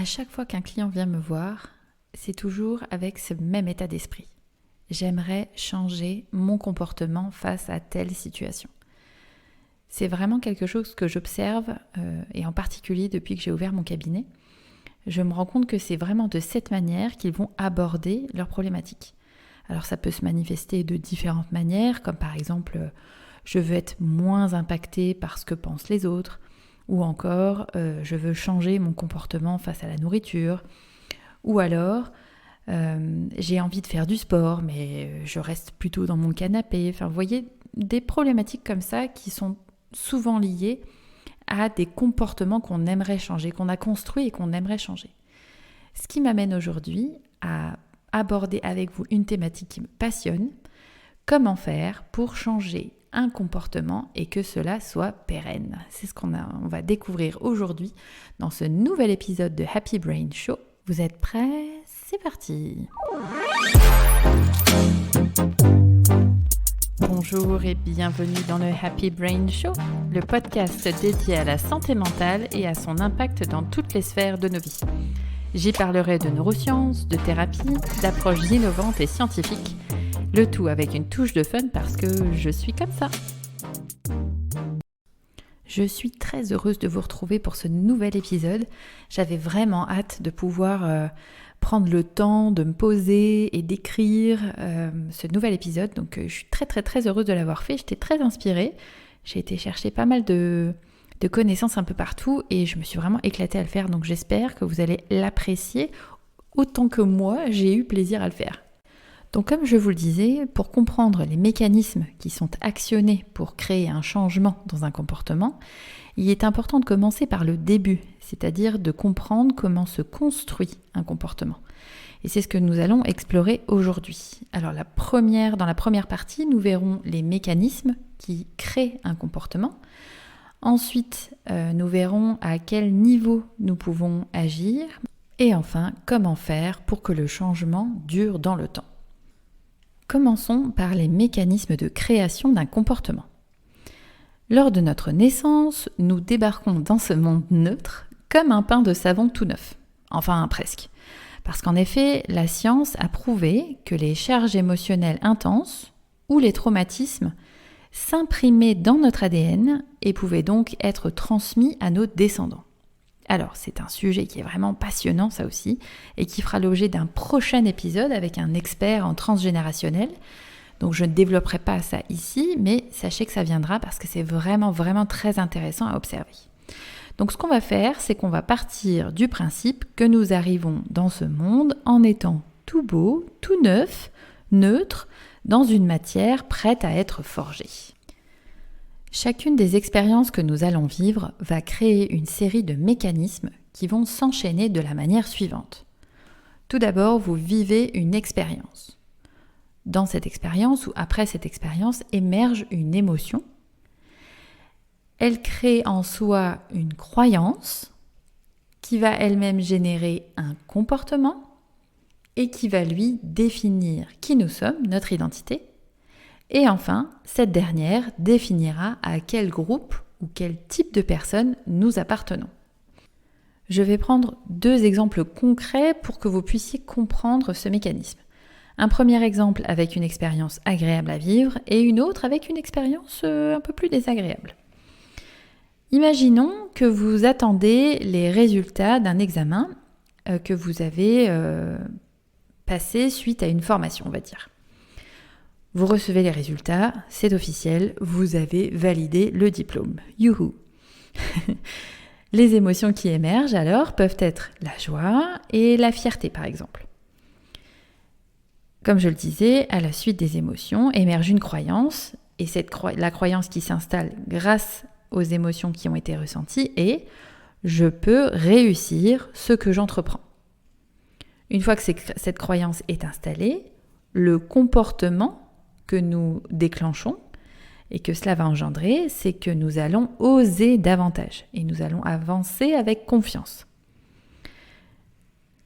À chaque fois qu'un client vient me voir, c'est toujours avec ce même état d'esprit. J'aimerais changer mon comportement face à telle situation. C'est vraiment quelque chose que j'observe, et en particulier depuis que j'ai ouvert mon cabinet. Je me rends compte que c'est vraiment de cette manière qu'ils vont aborder leurs problématiques. Alors ça peut se manifester de différentes manières, comme par exemple, je veux être moins impacté par ce que pensent les autres, ou encore, je veux changer mon comportement face à la nourriture, ou alors, j'ai envie de faire du sport, mais je reste plutôt dans mon canapé. Enfin, vous voyez, des problématiques comme ça qui sont souvent liées à des comportements qu'on aimerait changer, qu'on a construits et qu'on aimerait changer. Ce qui m'amène aujourd'hui à aborder avec vous une thématique qui me passionne, comment faire pour changer un comportement et que cela soit pérenne. C'est ce qu'on va découvrir aujourd'hui dans ce nouvel épisode de Happy Brain Show. Vous êtes prêts ? C'est parti ! Bonjour et bienvenue dans le Happy Brain Show, le podcast dédié à la santé mentale et à son impact dans toutes les sphères de nos vies. J'y parlerai de neurosciences, de thérapie, d'approches innovantes et scientifiques, le tout avec une touche de fun parce que je suis comme ça. Je suis très heureuse de vous retrouver pour ce nouvel épisode. J'avais vraiment hâte de pouvoir prendre le temps de me poser et d'écrire ce nouvel épisode. Donc je suis très heureuse de l'avoir fait. J'étais très inspirée. J'ai été chercher pas mal de connaissances un peu partout et je me suis vraiment éclatée à le faire. Donc j'espère que vous allez l'apprécier autant que moi, j'ai eu plaisir à le faire. Donc comme je vous le disais, pour comprendre les mécanismes qui sont actionnés pour créer un changement dans un comportement, il est important de commencer par le début, c'est-à-dire de comprendre comment se construit un comportement. Et c'est ce que nous allons explorer aujourd'hui. Alors dans la première partie, nous verrons les mécanismes qui créent un comportement. Ensuite, nous verrons à quel niveau nous pouvons agir. Et enfin, comment faire pour que le changement dure dans le temps. Commençons par les mécanismes de création d'un comportement. Lors de notre naissance, nous débarquons dans ce monde neutre comme un pain de savon tout neuf. Enfin, presque. Parce qu'en effet, la science a prouvé que les charges émotionnelles intenses ou les traumatismes s'imprimaient dans notre ADN et pouvaient donc être transmis à nos descendants. Alors, c'est un sujet qui est vraiment passionnant, ça aussi, et qui fera l'objet d'un prochain épisode avec un expert en transgénérationnel. Donc, je ne développerai pas ça ici, mais sachez que ça viendra parce que c'est vraiment très intéressant à observer. Donc, ce qu'on va faire, c'est qu'on va partir du principe que nous arrivons dans ce monde en étant tout beau, tout neuf, neutre, dans une matière prête à être forgée. Chacune des expériences que nous allons vivre va créer une série de mécanismes qui vont s'enchaîner de la manière suivante. Tout d'abord, vous vivez une expérience. Dans cette expérience ou après cette expérience émerge une émotion. Elle crée en soi une croyance qui va elle-même générer un comportement et qui va lui définir qui nous sommes, notre identité. Et enfin, cette dernière définira à quel groupe ou quel type de personnes nous appartenons. Je vais prendre 2 exemples concrets pour que vous puissiez comprendre ce mécanisme. Un premier exemple avec une expérience agréable à vivre et une autre avec une expérience un peu plus désagréable. Imaginons que vous attendez les résultats d'un examen que vous avez passé suite à une formation, on va dire. Vous recevez les résultats, c'est officiel, vous avez validé le diplôme. Youhou! Les émotions qui émergent alors peuvent être la joie et la fierté par exemple. Comme je le disais, à la suite des émotions émerge une croyance et la croyance qui s'installe grâce aux émotions qui ont été ressenties est « je peux réussir ce que j'entreprends ». Une fois que cette croyance est installée, le comportement que nous déclenchons et que cela va engendrer, c'est que nous allons oser davantage et nous allons avancer avec confiance.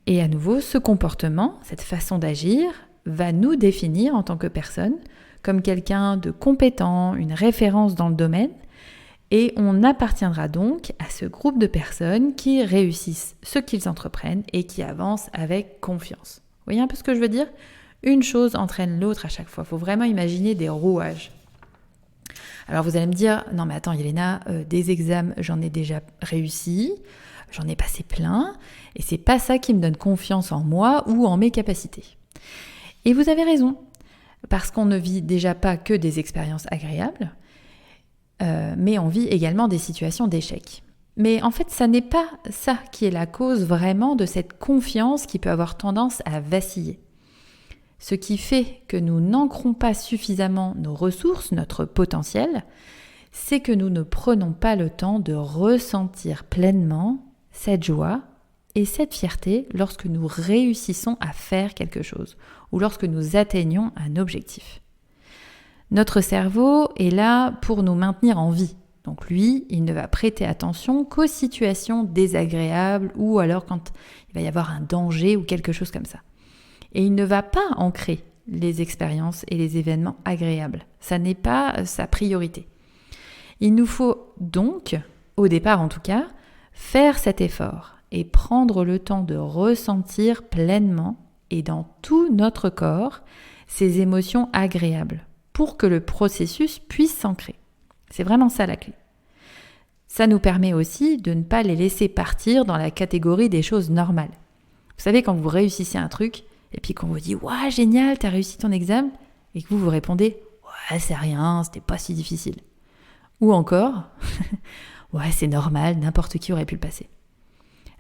Et à nouveau, ce comportement, cette façon d'agir, va nous définir en tant que personne comme quelqu'un de compétent, une référence dans le domaine, Et on appartiendra donc à ce groupe de personnes qui réussissent ce qu'ils entreprennent et qui avancent avec confiance. Vous voyez un peu ce que je veux dire ? Une chose entraîne l'autre à chaque fois. Il faut vraiment imaginer des rouages. Alors vous allez me dire, non mais attends Yelena, des examens, j'en ai déjà réussi, j'en ai passé plein, et c'est pas ça qui me donne confiance en moi ou en mes capacités. Et vous avez raison, parce qu'on ne vit déjà pas que des expériences agréables, mais on vit également des situations d'échec. Mais en fait, ça n'est pas ça qui est la cause vraiment de cette confiance qui peut avoir tendance à vaciller. Ce qui fait que nous n'ancrons pas suffisamment nos ressources, notre potentiel, c'est que nous ne prenons pas le temps de ressentir pleinement cette joie et cette fierté lorsque nous réussissons à faire quelque chose ou lorsque nous atteignons un objectif. Notre cerveau est là pour nous maintenir en vie. Donc lui, il ne va prêter attention qu'aux situations désagréables ou alors quand il va y avoir un danger ou quelque chose comme ça. Et il ne va pas ancrer les expériences et les événements agréables. Ça n'est pas sa priorité. Il nous faut donc, au départ en tout cas, faire cet effort et prendre le temps de ressentir pleinement et dans tout notre corps ces émotions agréables pour que le processus puisse s'ancrer. C'est vraiment ça la clé. Ça nous permet aussi de ne pas les laisser partir dans la catégorie des choses normales. Vous savez, quand vous réussissez un truc, et puis qu'on vous dit « Ouah, génial, t'as réussi ton examen » et que vous répondez « Ouais, c'est rien, c'était pas si difficile. » Ou encore « Ouais, c'est normal, n'importe qui aurait pu le passer. »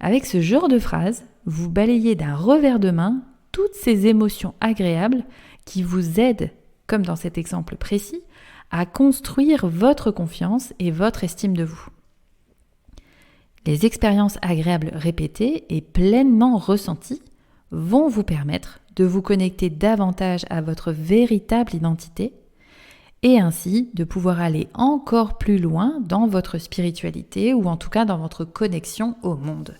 Avec ce genre de phrase, vous balayez d'un revers de main toutes ces émotions agréables qui vous aident, comme dans cet exemple précis, à construire votre confiance et votre estime de vous. Les expériences agréables répétées et pleinement ressenties vont vous permettre de vous connecter davantage à votre véritable identité et ainsi de pouvoir aller encore plus loin dans votre spiritualité ou en tout cas dans votre connexion au monde.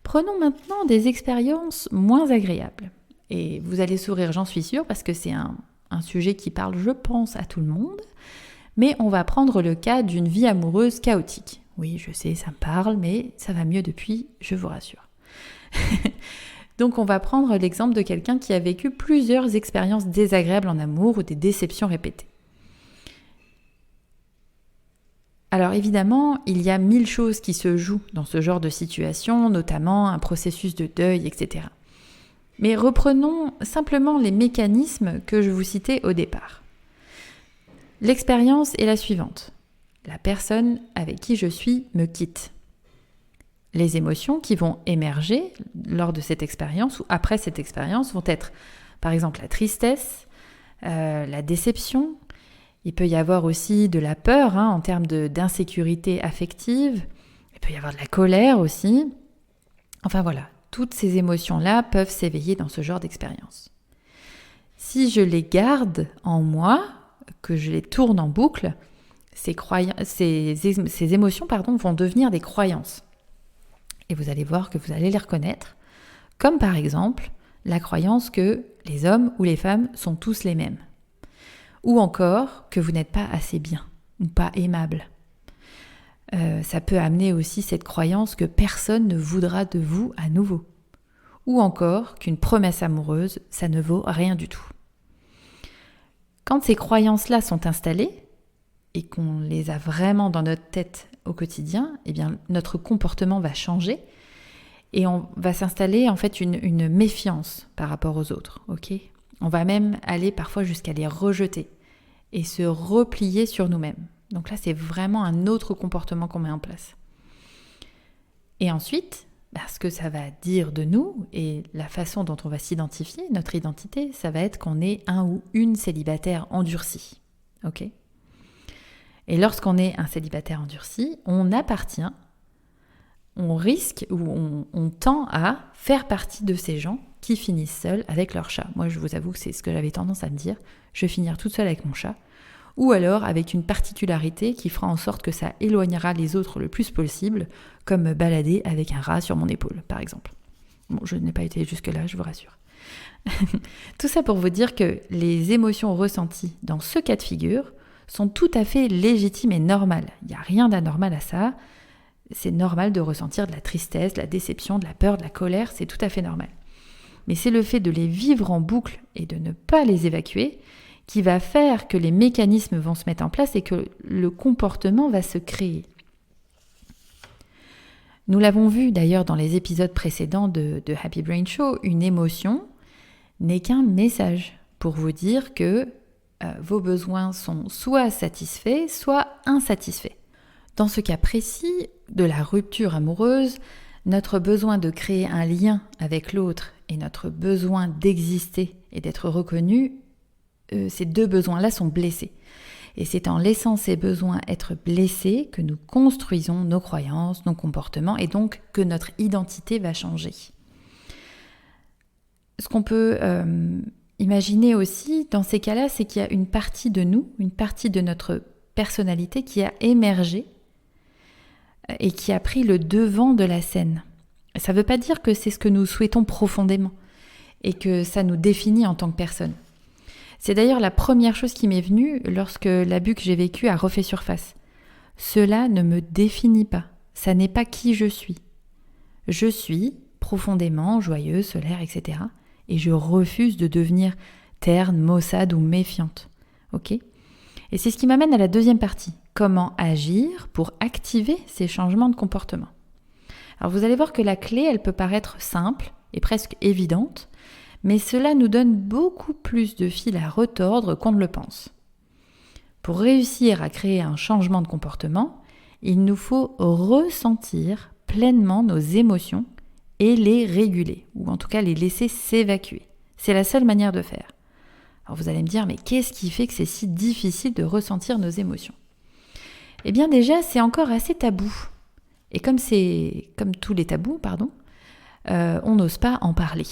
Prenons maintenant des expériences moins agréables. Et vous allez sourire, j'en suis sûre, parce que c'est un sujet qui parle, je pense, à tout le monde. Mais on va prendre le cas d'une vie amoureuse chaotique. Oui, je sais, ça me parle, mais ça va mieux depuis, je vous rassure. Donc on va prendre l'exemple de quelqu'un qui a vécu plusieurs expériences désagréables en amour ou des déceptions répétées. Alors évidemment, il y a 1000 choses qui se jouent dans ce genre de situation, notamment un processus de deuil, etc. Mais reprenons simplement les mécanismes que je vous citais au départ. L'expérience est la suivante. La personne avec qui je suis me quitte. Les émotions qui vont émerger lors de cette expérience ou après cette expérience vont être par exemple la tristesse, la déception. Il peut y avoir aussi de la peur en termes d'insécurité affective. Il peut y avoir de la colère aussi. Enfin voilà, toutes ces émotions-là peuvent s'éveiller dans ce genre d'expérience. Si je les garde en moi, que je les tourne en boucle, ces émotions vont devenir des croyances. Et vous allez voir que vous allez les reconnaître, comme par exemple la croyance que les hommes ou les femmes sont tous les mêmes. Ou encore que vous n'êtes pas assez bien ou pas aimable. Ça peut amener aussi cette croyance que personne ne voudra de vous à nouveau. Ou encore qu'une promesse amoureuse, ça ne vaut rien du tout. Quand ces croyances-là sont installées et qu'on les a vraiment dans notre tête au quotidien, eh bien notre comportement va changer et on va s'installer en fait une méfiance par rapport aux autres. Okay ? On va même aller parfois jusqu'à les rejeter et se replier sur nous-mêmes. Donc là, c'est vraiment un autre comportement qu'on met en place. Et ensuite, ce que ça va dire de nous et la façon dont on va s'identifier, notre identité, ça va être qu'on est un ou une célibataire endurcie. Ok ? Et lorsqu'on est un célibataire endurci, on appartient, on risque ou on tend à faire partie de ces gens qui finissent seuls avec leur chat. Moi, je vous avoue que c'est ce que j'avais tendance à me dire. Je vais finir toute seule avec mon chat. Ou alors avec une particularité qui fera en sorte que ça éloignera les autres le plus possible, comme me balader avec un rat sur mon épaule, par exemple. Bon, je n'ai pas été jusque-là, je vous rassure. Tout ça pour vous dire que les émotions ressenties dans ce cas de figure sont tout à fait légitimes et normales. Il n'y a rien d'anormal à ça. C'est normal de ressentir de la tristesse, de la déception, de la peur, de la colère, c'est tout à fait normal. Mais c'est le fait de les vivre en boucle et de ne pas les évacuer qui va faire que les mécanismes vont se mettre en place et que le comportement va se créer. Nous l'avons vu d'ailleurs dans les épisodes précédents de Happy Brain Show, une émotion n'est qu'un message pour vous dire que vos besoins sont soit satisfaits, soit insatisfaits. Dans ce cas précis de la rupture amoureuse, notre besoin de créer un lien avec l'autre et notre besoin d'exister et d'être reconnu, ces deux besoins-là sont blessés. Et c'est en laissant ces besoins être blessés que nous construisons nos croyances, nos comportements et donc que notre identité va changer. Ce qu'on peut imaginer aussi dans ces cas-là, c'est qu'il y a une partie de nous, une partie de notre personnalité qui a émergé et qui a pris le devant de la scène. Ça ne veut pas dire que c'est ce que nous souhaitons profondément et que ça nous définit en tant que personne. C'est d'ailleurs la première chose qui m'est venue lorsque l'abus que j'ai vécu a refait surface. Cela ne me définit pas, ça n'est pas qui je suis. Je suis profondément joyeuse, solaire, etc. Et je refuse de devenir terne, maussade ou méfiante. Ok ? Et c'est ce qui m'amène à la deuxième partie. Comment agir pour activer ces changements de comportement ? Alors vous allez voir que la clé, elle peut paraître simple et presque évidente, mais cela nous donne beaucoup plus de fil à retordre qu'on ne le pense. Pour réussir à créer un changement de comportement, il nous faut ressentir pleinement nos émotions et les réguler, ou en tout cas les laisser s'évacuer. C'est la seule manière de faire. Alors vous allez me dire, mais qu'est-ce qui fait que c'est si difficile de ressentir nos émotions ? Eh bien déjà, c'est encore assez tabou. Et comme tous les tabous, on n'ose pas en parler.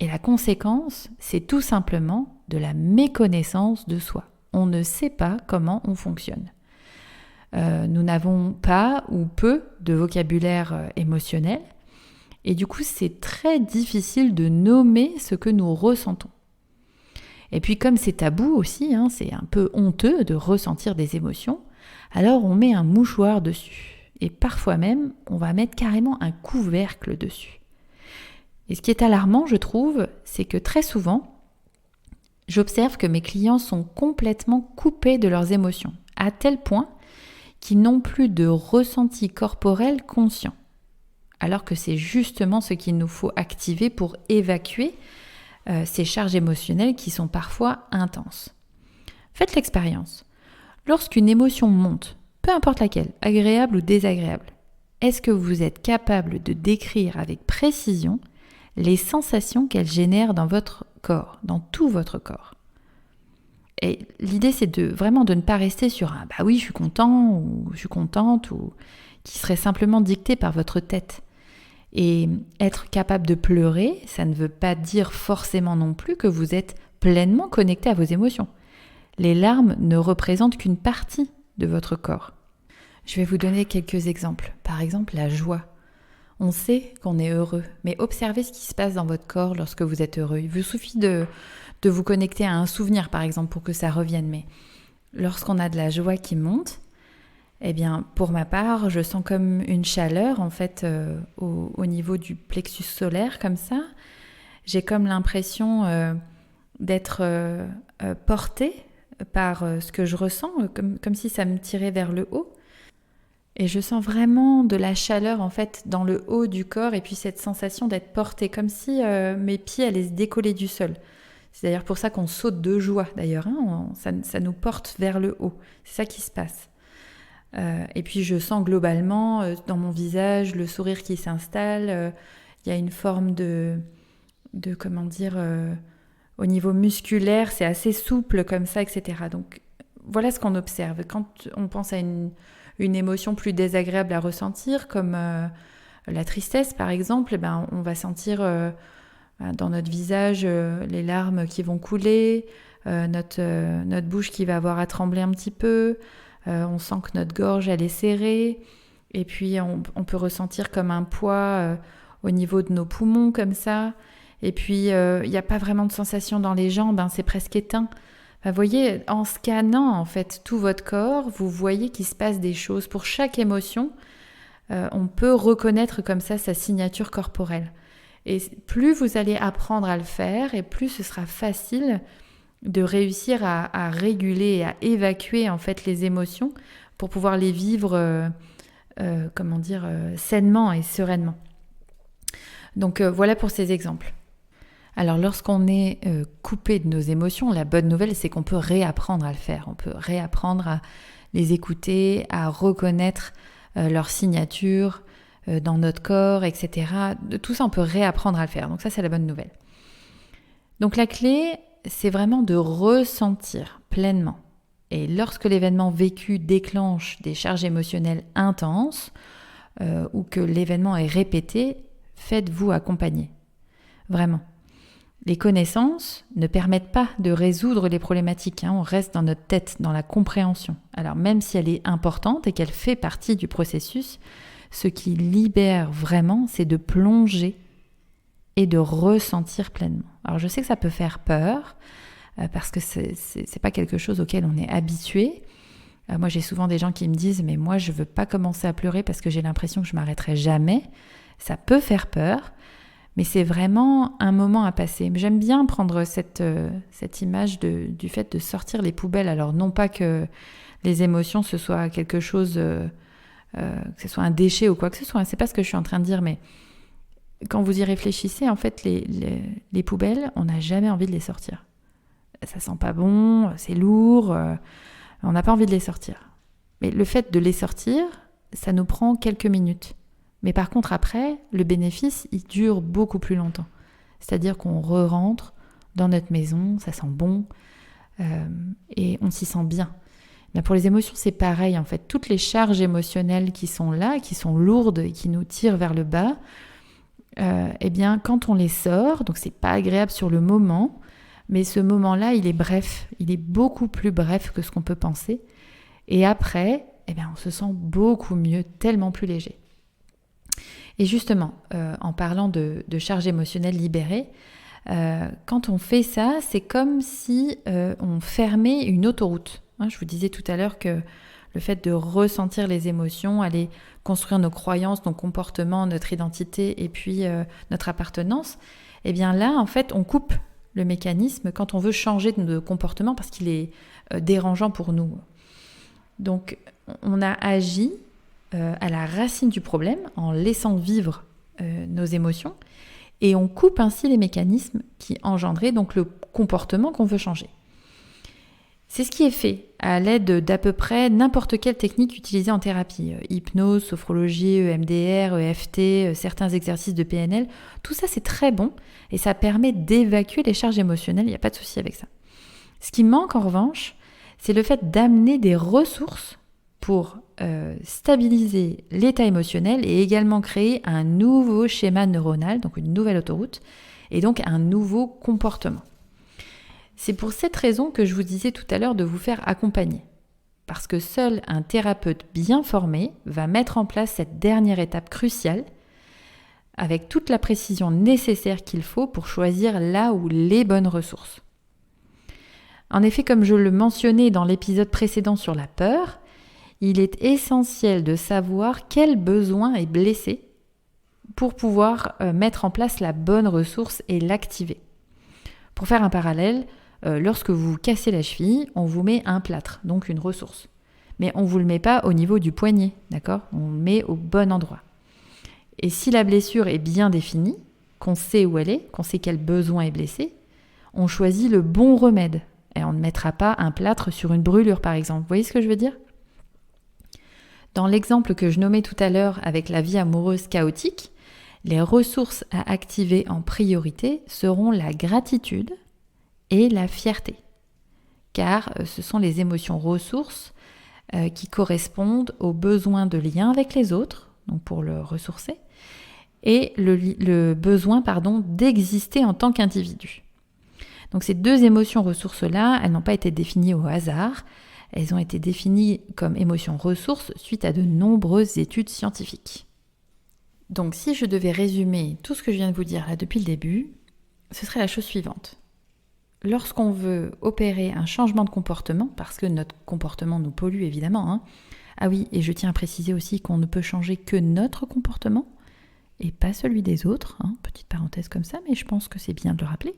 Et la conséquence, c'est tout simplement de la méconnaissance de soi. On ne sait pas comment on fonctionne. Nous n'avons pas ou peu de vocabulaire émotionnel. Et du coup, c'est très difficile de nommer ce que nous ressentons. Et puis comme c'est tabou aussi, c'est un peu honteux de ressentir des émotions, alors on met un mouchoir dessus. Et parfois même, on va mettre carrément un couvercle dessus. Et ce qui est alarmant, je trouve, c'est que très souvent, j'observe que mes clients sont complètement coupés de leurs émotions, à tel point qu'ils n'ont plus de ressenti corporel conscient. Alors que c'est justement ce qu'il nous faut activer pour évacuer ces charges émotionnelles qui sont parfois intenses. Faites l'expérience. Lorsqu'une émotion monte, peu importe laquelle, agréable ou désagréable, est-ce que vous êtes capable de décrire avec précision les sensations qu'elle génère dans votre corps, dans tout votre corps ? Et l'idée, c'est vraiment de ne pas rester sur un « bah oui, je suis content » ou « je suis contente » ou qui serait simplement dicté par votre tête. Et être capable de pleurer, ça ne veut pas dire forcément non plus que vous êtes pleinement connecté à vos émotions. Les larmes ne représentent qu'une partie de votre corps. Je vais vous donner quelques exemples. Par exemple, la joie. On sait qu'on est heureux, mais observez ce qui se passe dans votre corps lorsque vous êtes heureux. Il vous suffit de vous connecter à un souvenir, par exemple, pour que ça revienne. Mais lorsqu'on a de la joie qui monte, eh bien, pour ma part, je sens comme une chaleur, en fait, au niveau du plexus solaire, comme ça. J'ai comme l'impression d'être portée par ce que je ressens, comme si ça me tirait vers le haut. Et je sens vraiment de la chaleur, en fait, dans le haut du corps, et puis cette sensation d'être portée, comme si mes pieds allaient se décoller du sol. C'est d'ailleurs pour ça qu'on saute de joie, d'ailleurs. Ça nous porte vers le haut. C'est ça qui se passe. Et puis je sens globalement dans mon visage le sourire qui s'installe. Il y a une forme de comment dire, au niveau musculaire, c'est assez souple comme ça, etc. Donc voilà ce qu'on observe. Quand on pense à une émotion plus désagréable à ressentir, comme la tristesse par exemple, on va sentir dans notre visage les larmes qui vont couler, notre bouche qui va avoir à trembler un petit peu. On sent que notre gorge, elle est serrée. Et puis, on peut ressentir comme un poids au niveau de nos poumons, comme ça. Et puis, il n'y a pas vraiment de sensation dans les jambes, c'est presque éteint. Vous voyez, en scannant en fait tout votre corps, vous voyez qu'il se passe des choses. Pour chaque émotion, on peut reconnaître comme ça sa signature corporelle. Et plus vous allez apprendre à le faire, et plus ce sera facile de réussir à réguler et à évacuer en fait les émotions pour pouvoir les vivre sainement et sereinement. Donc voilà pour ces exemples. Alors lorsqu'on est coupé de nos émotions, la bonne nouvelle c'est qu'on peut réapprendre à le faire. On peut réapprendre à les écouter, à reconnaître leur signature dans notre corps, etc. Tout ça on peut réapprendre à le faire. Donc ça c'est la bonne nouvelle. Donc la clé c'est vraiment de ressentir pleinement. Et lorsque l'événement vécu déclenche des charges émotionnelles intenses ou que l'événement est répété, faites-vous accompagner. Vraiment. Les connaissances ne permettent pas de résoudre les problématiques. On reste dans notre tête, dans la compréhension. Alors même si elle est importante et qu'elle fait partie du processus, ce qui libère vraiment, c'est de plonger et de ressentir pleinement. Alors je sais que ça peut faire peur, parce que c'est pas quelque chose auquel on est habitué. Moi j'ai souvent des gens qui me disent « mais moi je veux pas commencer à pleurer parce que j'ai l'impression que je m'arrêterai jamais ». Ça peut faire peur, mais c'est vraiment un moment à passer. J'aime bien prendre cette image du fait de sortir les poubelles. Alors non pas que les émotions ce soit quelque chose, que ce soit un déchet ou quoi que ce soit, c'est pas ce que je suis en train de dire, mais quand vous y réfléchissez, en fait les poubelles, on n'a jamais envie de les sortir. Ça sent pas bon, c'est lourd, on n'a pas envie de les sortir. Mais le fait de les sortir, ça nous prend quelques minutes. Mais par contre, après, le bénéfice, il dure beaucoup plus longtemps. C'est-à-dire qu'on re-rentre dans notre maison, ça sent bon, et on s'y sent bien. Mais pour les émotions, c'est pareil, en fait. Toutes les charges émotionnelles qui sont là, qui sont lourdes et qui nous tirent vers le bas, eh bien, quand on les sort, donc c'est pas agréable sur le moment, mais ce moment-là, il est bref. Il est beaucoup plus bref que ce qu'on peut penser. Et après, eh bien, on se sent beaucoup mieux, tellement plus léger. Et justement, en parlant de charge émotionnelle libérée, quand on fait ça, c'est comme si on fermait une autoroute. Je vous disais tout à l'heure que le fait de ressentir les émotions, aller construire nos croyances, nos comportements, notre identité et puis notre appartenance, eh bien là, en fait, on coupe le mécanisme quand on veut changer de comportement parce qu'il est dérangeant pour nous. Donc, on a agi à la racine du problème en laissant vivre nos émotions et on coupe ainsi les mécanismes qui engendraient donc le comportement qu'on veut changer. C'est ce qui est fait à l'aide d'à peu près n'importe quelle technique utilisée en thérapie. Hypnose, sophrologie, EMDR, EFT, certains exercices de PNL. Tout ça, c'est très bon et ça permet d'évacuer les charges émotionnelles. Il n'y a pas de souci avec ça. Ce qui manque en revanche, c'est le fait d'amener des ressources pour stabiliser l'état émotionnel et également créer un nouveau schéma neuronal, donc une nouvelle autoroute, et donc un nouveau comportement. C'est pour cette raison que je vous disais tout à l'heure de vous faire accompagner. Parce que seul un thérapeute bien formé va mettre en place cette dernière étape cruciale avec toute la précision nécessaire qu'il faut pour choisir là où les bonnes ressources. En effet, comme je le mentionnais dans l'épisode précédent sur la peur, il est essentiel de savoir quel besoin est blessé pour pouvoir mettre en place la bonne ressource et l'activer. Pour faire un parallèle, lorsque vous vous cassez la cheville, on vous met un plâtre, donc une ressource. Mais on ne vous le met pas au niveau du poignet, d'accord ? On le met au bon endroit. Et si la blessure est bien définie, qu'on sait où elle est, qu'on sait quel besoin est blessé, on choisit le bon remède. Et on ne mettra pas un plâtre sur une brûlure, par exemple. Vous voyez ce que je veux dire ? Dans l'exemple que je nommais tout à l'heure avec la vie amoureuse chaotique, les ressources à activer en priorité seront la gratitude et la fierté. Car ce sont les émotions ressources qui correspondent aux besoins de lien avec les autres, donc pour le ressourcer, et le besoin d'exister en tant qu'individu. Donc ces deux émotions ressources-là, elles n'ont pas été définies au hasard, elles ont été définies comme émotions ressources suite à de nombreuses études scientifiques. Donc si je devais résumer tout ce que je viens de vous dire là depuis le début, ce serait la chose suivante. lorsqu'on veut opérer un changement de comportement, parce que notre comportement nous pollue évidemment, hein. Ah oui, et je tiens à préciser aussi qu'on ne peut changer que notre comportement et pas celui des autres, hein. Petite parenthèse comme ça, mais je pense que c'est bien de le rappeler.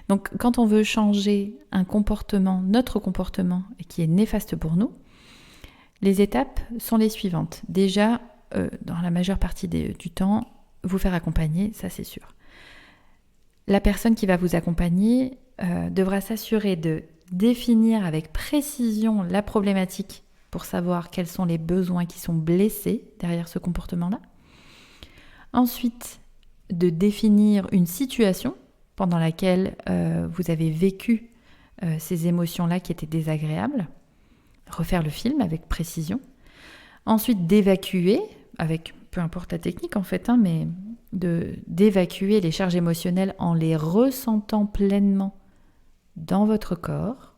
Donc quand on veut changer un comportement, notre comportement, et qui est néfaste pour nous, les étapes sont les suivantes. Déjà, dans la majeure partie du temps, vous faire accompagner, ça c'est sûr. La personne qui va vous accompagner devra s'assurer de définir avec précision la problématique pour savoir quels sont les besoins qui sont blessés derrière ce comportement-là. Ensuite, de définir une situation pendant laquelle vous avez vécu ces émotions-là qui étaient désagréables. Refaire le film avec précision. Ensuite, d'évacuer, avec peu importe la technique en fait, hein, mais d'évacuer les charges émotionnelles en les ressentant pleinement dans votre corps.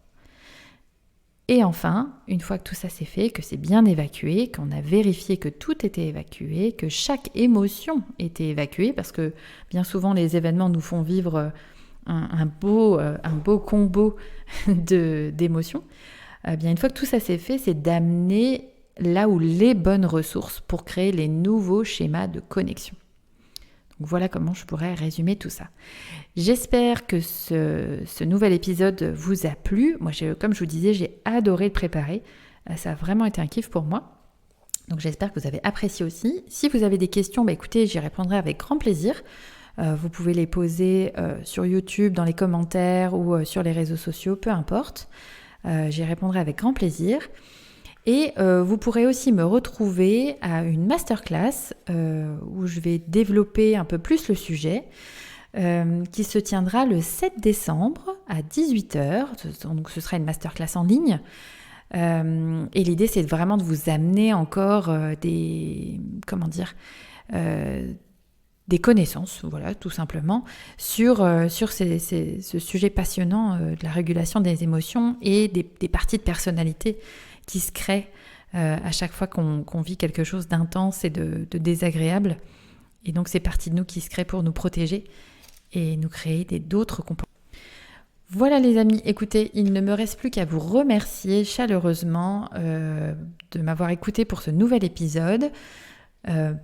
Et enfin, une fois que tout ça c'est fait, que c'est bien évacué, qu'on a vérifié que tout était évacué, que chaque émotion était évacuée, parce que bien souvent les événements nous font vivre un beau combo d'émotions, bien une fois que tout ça c'est fait, c'est d'amener là où les bonnes ressources pour créer les nouveaux schémas de connexion. Donc voilà comment je pourrais résumer tout ça. J'espère que ce nouvel épisode vous a plu. Moi, comme je vous disais, j'ai adoré le préparer. Ça a vraiment été un kiff pour moi. Donc j'espère que vous avez apprécié aussi. Si vous avez des questions, écoutez, j'y répondrai avec grand plaisir. Vous pouvez les poser sur YouTube, dans les commentaires ou sur les réseaux sociaux, peu importe. J'y répondrai avec grand plaisir. Et vous pourrez aussi me retrouver à une masterclass où je vais développer un peu plus le sujet, qui se tiendra le 7 décembre à 18h. Donc ce sera une masterclass en ligne. Et l'idée, c'est vraiment de vous amener encore des connaissances, voilà, tout simplement, sur ce sujet passionnant de la régulation des émotions et des parties de personnalité qui se créent à chaque fois qu'on vit quelque chose d'intense et de désagréable. Et donc, c'est parties de nous qui se créent pour nous protéger et nous créer d'autres comportements. Voilà les amis, écoutez, il ne me reste plus qu'à vous remercier chaleureusement de m'avoir écouté pour ce nouvel épisode.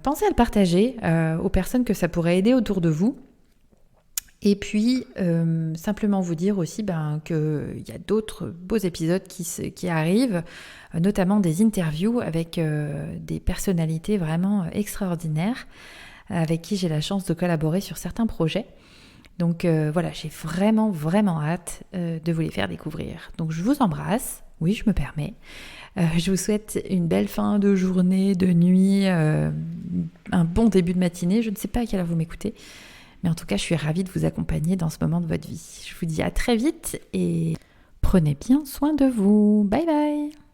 Pensez à le partager aux personnes que ça pourrait aider autour de vous. Et puis, simplement vous dire aussi qu'il y a d'autres beaux épisodes qui arrivent, notamment des interviews avec des personnalités vraiment extraordinaires avec qui j'ai la chance de collaborer sur certains projets. Donc voilà, j'ai vraiment, vraiment hâte de vous les faire découvrir. Donc je vous embrasse, oui, je me permets. Je vous souhaite une belle fin de journée, de nuit, un bon début de matinée. Je ne sais pas à quelle heure vous m'écoutez. Mais en tout cas, je suis ravie de vous accompagner dans ce moment de votre vie. Je vous dis à très vite et prenez bien soin de vous. Bye bye!